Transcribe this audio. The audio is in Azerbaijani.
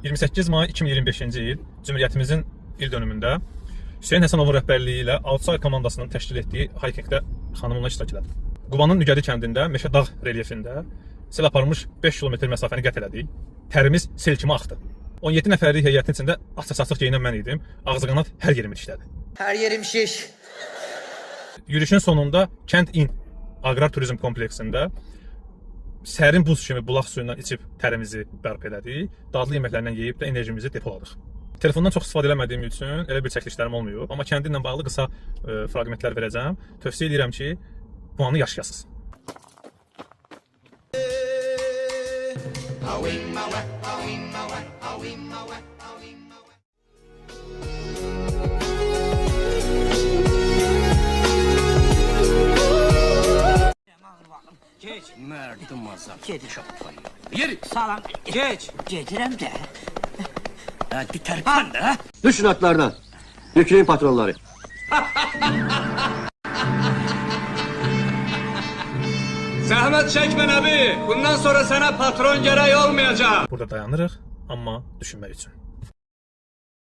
28 may 2025-ci il Cümhuriyyətimizin il dönümündə Hüseyn Həsənovun rəhbərliyi ilə Outside komandasının təşkil etdiyi haykingdə xanımımla iştirak elədim. Qubanın Nügədi kəndində Meşə dağ relyefində sel aparmış 5 kilometr məsafəni qət elədik. Tərimiz sel kimi axdı. 17 nəfərlik heyətin içində açıq-saçıq geyinən mən idim. Ağzıqanad hər yerim işlədi. Hər yerim şiş. Yürüyüşün sonunda Kənd İn Aqrar Turizm kompleksində sərin buz kimi bulaq suyundan içib tərimizi bərpa elədik. Dadlı yeməklərlə yeyib də enerjimizi depoladıq. Telefondan çox istifadə eləmədiyim üçün elə bir çəkilişlərim olmuyor. Amma kəndi ilə bağlı qısa fraqmentlər verəcəm. Tövsiyə edirəm ki, bu anı yaşayasınız. Geç. Merdim azam. Geç şapkayı. Yeri. Salam. Geç. Gedirəm də. Hadi terkan da. Düşün atlardan. Yükleyin patronları. Zahmet çekme Nebi. Bundan sonra sana patron gereği olmayacak. Burada dayanırıq, amma düşünmək üçün.